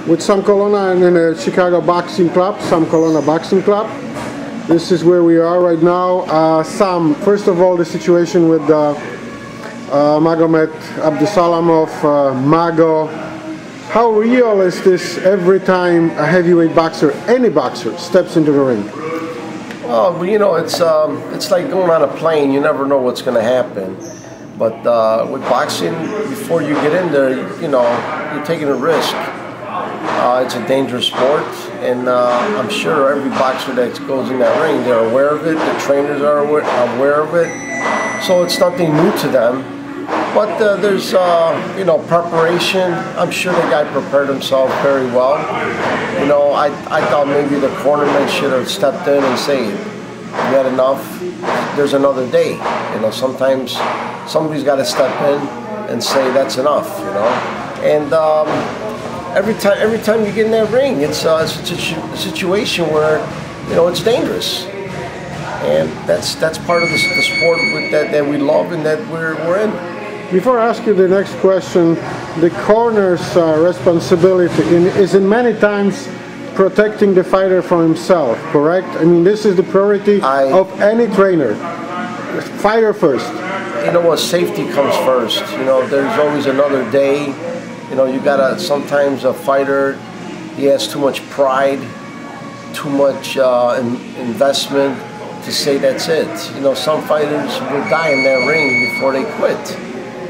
with Sam Colonna and in the Chicago Boxing Club, Sam Colonna Boxing Club. This is where we are right now. Sam, first of all, the situation with Magomed Abdusalamov, Mago. How real is this every time a heavyweight boxer, any boxer, steps into the ring? Well, you know, it's like going on a plane. You never know what's going to happen. But with boxing, before you get in there, you know, you're taking a risk. It's a dangerous sport, and I'm sure every boxer that goes in that ring, they're aware of it. The trainers are aware of it. So it's nothing new to them. But there's, you know, preparation. I'm sure the guy prepared himself very well. You know, I thought maybe the cornerman should have stepped in and said, "You had enough. There's another day." You know, sometimes somebody's got to step in and say that's enough. You know, and every time you get in that ring, it's a situation where, you know, it's dangerous, and that's part of the sport that we love and that we're in. Before I ask you the next question, the corner's responsibility is in many times protecting the fighter from himself, correct? I mean, this is the priority of any trainer. Fighter first. You know what? Safety comes first. You know, there's always another day. You know, you gotta, sometimes a fighter, he has too much pride, too much investment to say that's it. You know, some fighters will die in that ring before they quit.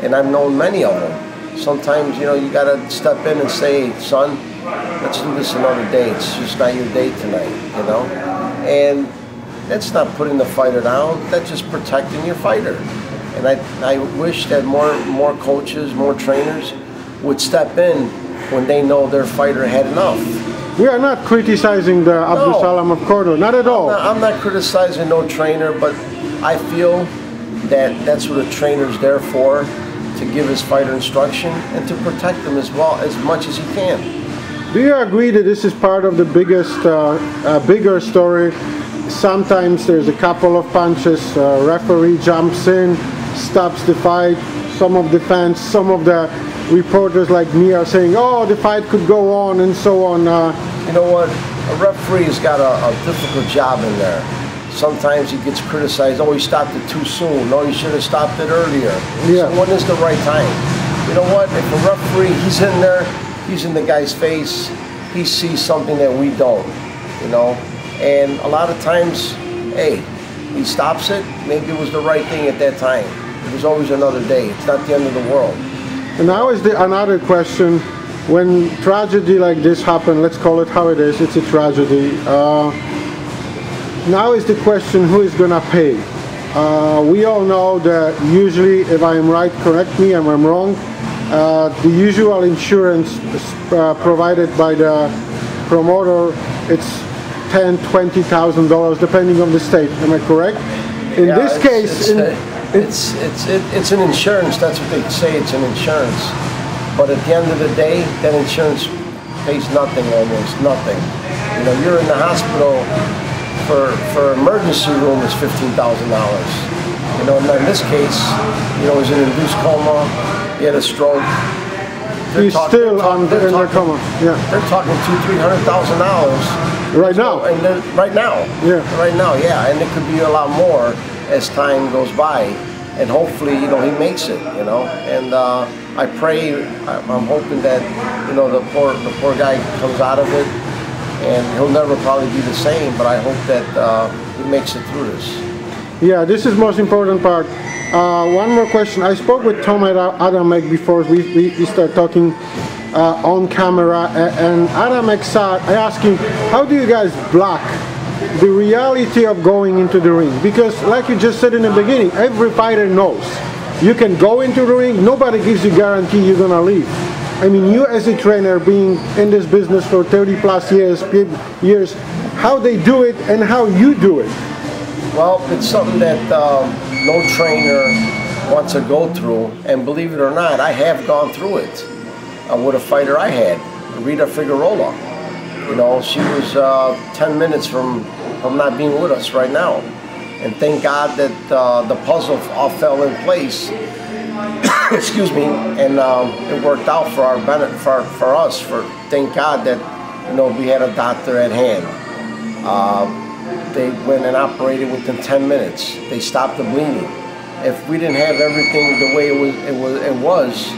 And I've known many of them. Sometimes, you know, you gotta step in and say, "Son, let's do this another day. It's just not your day tonight," you know? And that's not putting the fighter down, that's just protecting your fighter. And I wish that more coaches, more trainers would step in when they know their fighter had enough. We are not criticizing the Abdusalamov corner, not at all. I'm not criticizing no trainer, but I feel that that's what a trainer's there for, to give his fighter instruction and to protect him as well, as much as he can. Do you agree that this is part of the biggest, bigger story? Sometimes there's a couple of punches, referee jumps in, stops the fight. Some of the fans, some of the reporters like me are saying, "Oh, the fight could go on," and so on. You know what? A referee's got a difficult job in there. Sometimes he gets criticized. "Oh, he stopped it too soon. No, he should have stopped it earlier." Yeah. So when is the right time? You know what? If a referee, he's in there, he's in the guy's face, he sees something that we don't, you know? And a lot of times, hey, he stops it. Maybe it was the right thing at that time. There's always another day. It's not the end of the world. And now is another question. When tragedy like this happens, let's call it how it is, it's a tragedy. Now is the question, who is gonna pay? We all know that usually, if I'm right, correct me if I'm wrong, the usual insurance provided by the promoter, it's $10,000, $20,000 depending on the state. Am I correct? In this case, it's an insurance. That's what they say. It's an insurance. But at the end of the day, that insurance pays nothing, almost nothing. You know, you're in the hospital for emergency room is $15,000. You know, and in this case, you know, he's in induced coma. He had a stroke. He's still in the coma. Yeah. They're talking $200,000-300,000. Right now. Right now. Yeah. Right now, yeah. And it could be a lot more as time goes by. And hopefully, you know, he makes it, you know. And I pray, I'm hoping that, you know, the poor guy comes out of it. And he'll never probably be the same, but I hope that he makes it through this. Yeah, this is the most important part. One more question. I spoke with Tom Adamek before we start talking on camera, and Adamek I asked him, how do you guys block the reality of going into the ring? Because like you just said in the beginning, every fighter knows. You can go into the ring, nobody gives you guarantee you're gonna leave. I mean, you as a trainer, being in this business for 30 plus years, how they do it and how you do it. Well, it's something that no trainer wants to go through, and believe it or not, I have gone through it with a fighter I had, Rita Figueroa. You know, she was 10 minutes from not being with us right now. And thank God that the puzzle all fell in place excuse me, and it worked out for our benefit, for us. Thank God that we had a doctor at hand. They went and operated within 10 minutes. They stopped the bleeding. If we didn't have everything the way it was,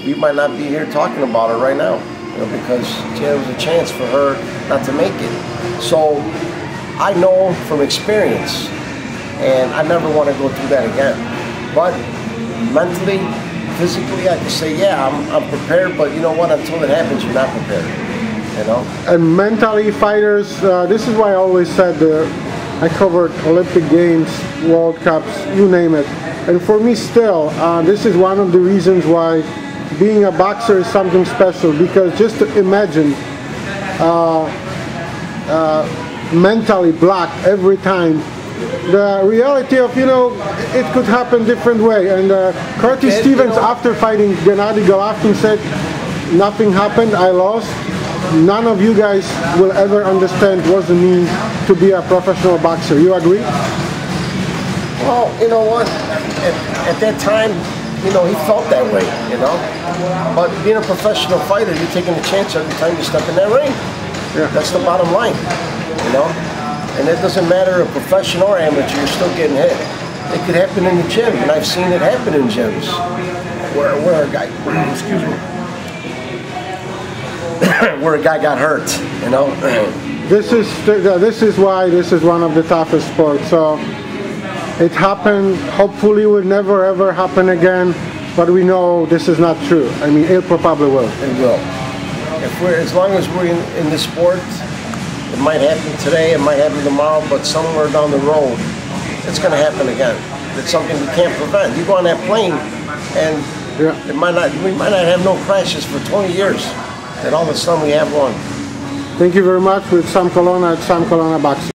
we might not be here talking about it right now, because there was a chance for her not to make it. So I know from experience, and I never want to go through that again. But mentally, physically, I can say, yeah, I'm prepared, but you know what, until it happens, you're not prepared, And mentally, fighters, this is why I always said I covered Olympic Games, World Cups, you name it. And for me still, this is one of the reasons why being a boxer is something special, because just to imagine mentally blocked every time. The reality of, it could happen different way. And Curtis Stevens, after fighting Gennady Golovkin, said, nothing happened, I lost. None of you guys will ever understand what it means to be a professional boxer. You agree? Well, you know what? At that time, he felt that way, But being a professional fighter, you're taking a chance every time you step in that ring. Yeah. That's the bottom line, And it doesn't matter if professional or amateur, you're still getting hit. It could happen in the gym, and I've seen it happen in gyms where a guy, excuse me, where a guy got hurt, This is why this is one of the toughest sports. So it happened. Hopefully, it will never ever happen again. But we know this is not true. I mean, it probably will. It will. As long as we're in this sport, it might happen today, it might happen tomorrow, but somewhere down the road, it's going to happen again. It's something we can't prevent. You go on that plane, and we might not have no crashes for 20 years. And all of a sudden we have one. Thank you very much. With Sam Colonna at Sam Colonna Boxing.